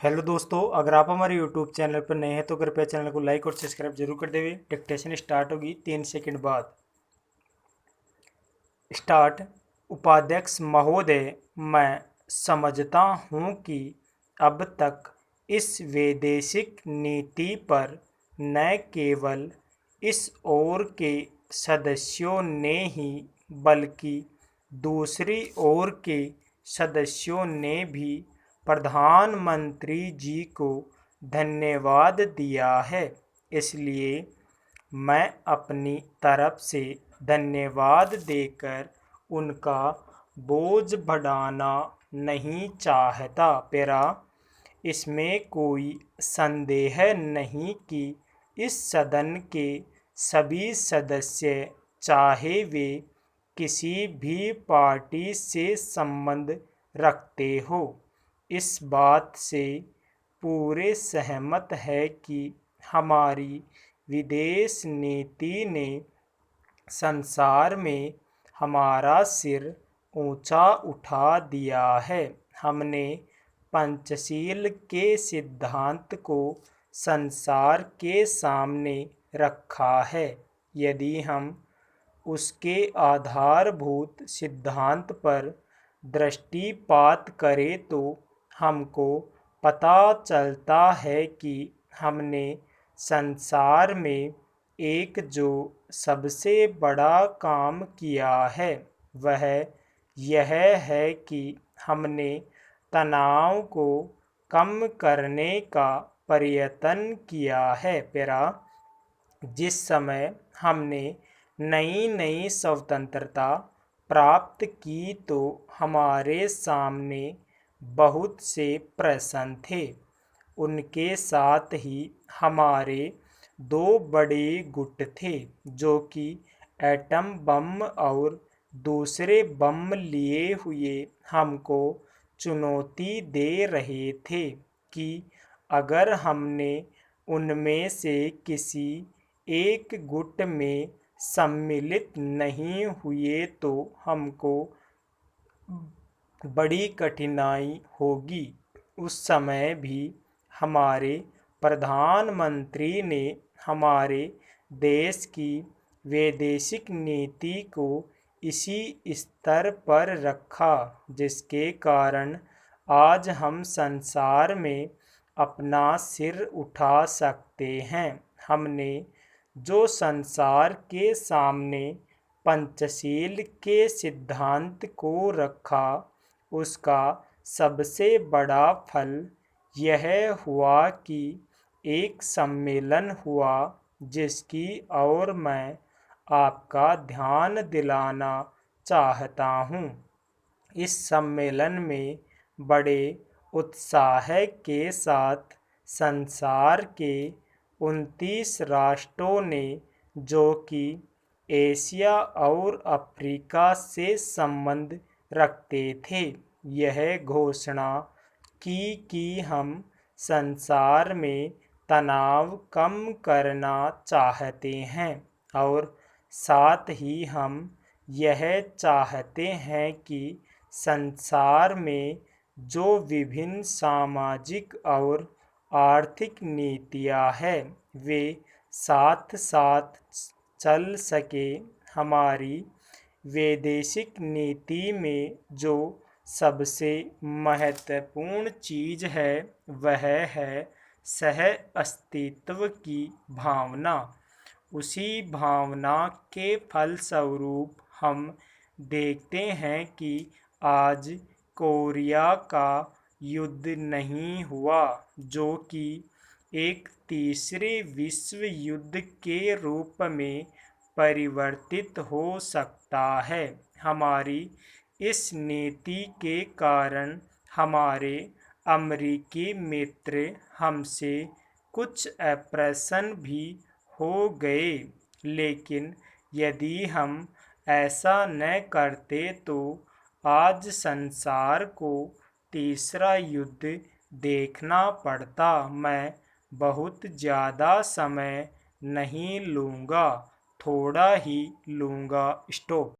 Hello दोस्तों, अगर आप हमारे यूट्यूब चैनल पर नए हैं तो कृपया चैनल को लाइक और सब्सक्राइब जरूर कर देवे। डिक्टेशन स्टार्ट होगी 3 सेकंड बाद। स्टार्ट। उपाध्यक्ष महोदय, मैं समझता हूं कि अब तक इस वैदेशिक नीति पर न केवल इस ओर के सदस्यों ने ही बल्कि दूसरी ओर के सदस्यों ने भी प्रधानमंत्री जी को धन्यवाद दिया है। इसलिए मैं अपनी तरफ से धन्यवाद देकर उनका बोझ बढ़ाना नहीं चाहता। पेरा, इसमें कोई संदेह नहीं कि इस सदन के सभी सदस्य, चाहे वे किसी भी पार्टी से संबंध रखते हो, इस बात से पूरे सहमत है कि हमारी विदेश नीति ने संसार में हमारा सिर ऊंचा उठा दिया है। हमने पंचशील के सिद्धांत को संसार के सामने रखा है। यदि हम उसके आधारभूत सिद्धांत पर दृष्टिपात करें तो हमको पता चलता है कि हमने संसार में एक जो सबसे बड़ा काम किया है वह यह है कि हमने तनाव को कम करने का प्रयत्न किया है। पेरा, जिस समय हमने नई नई स्वतंत्रता प्राप्त की तो हमारे सामने बहुत से प्रश्न थे। उनके साथ ही हमारे दो बड़े गुट थे जो कि एटम बम और दूसरे बम लिए हुए हमको चुनौती दे रहे थे कि अगर हमने उनमें से किसी एक गुट में सम्मिलित नहीं हुए तो हमको बड़ी कठिनाई होगी। उस समय भी हमारे प्रधानमंत्री ने हमारे देश की वैदेशिक नीति को इसी स्तर पर रखा जिसके कारण आज हम संसार में अपना सिर उठा सकते हैं। हमने जो संसार के सामने पंचशील के सिद्धांत को रखा उसका सबसे बड़ा फल यह हुआ कि एक सम्मेलन हुआ जिसकी ओर मैं आपका ध्यान दिलाना चाहता हूँ। इस सम्मेलन में बड़े उत्साह के साथ संसार के 29 राष्ट्रों ने, जो कि एशिया और अफ्रीका से संबंध रखते थे, यह घोषणा की कि हम संसार में तनाव कम करना चाहते हैं और साथ ही हम यह चाहते हैं कि संसार में जो विभिन्न सामाजिक और आर्थिक नीतियां हैं वे साथ साथ चल सके। हमारी वैदेशिक नीति में जो सबसे महत्वपूर्ण चीज़ है वह है सह अस्तित्व की भावना। उसी भावना के फलस्वरूप हम देखते हैं कि आज कोरिया का युद्ध नहीं हुआ जो कि एक तीसरे विश्व युद्ध के रूप में परिवर्तित हो सकता है। हमारी इस नीति के कारण हमारे अमेरिकी मित्र हमसे कुछ अप्रसन्न भी हो गए, लेकिन यदि हम ऐसा न करते तो आज संसार को तीसरा युद्ध देखना पड़ता। मैं बहुत ज़्यादा समय नहीं लूँगा, थोड़ा ही लूँगा। स्टॉप।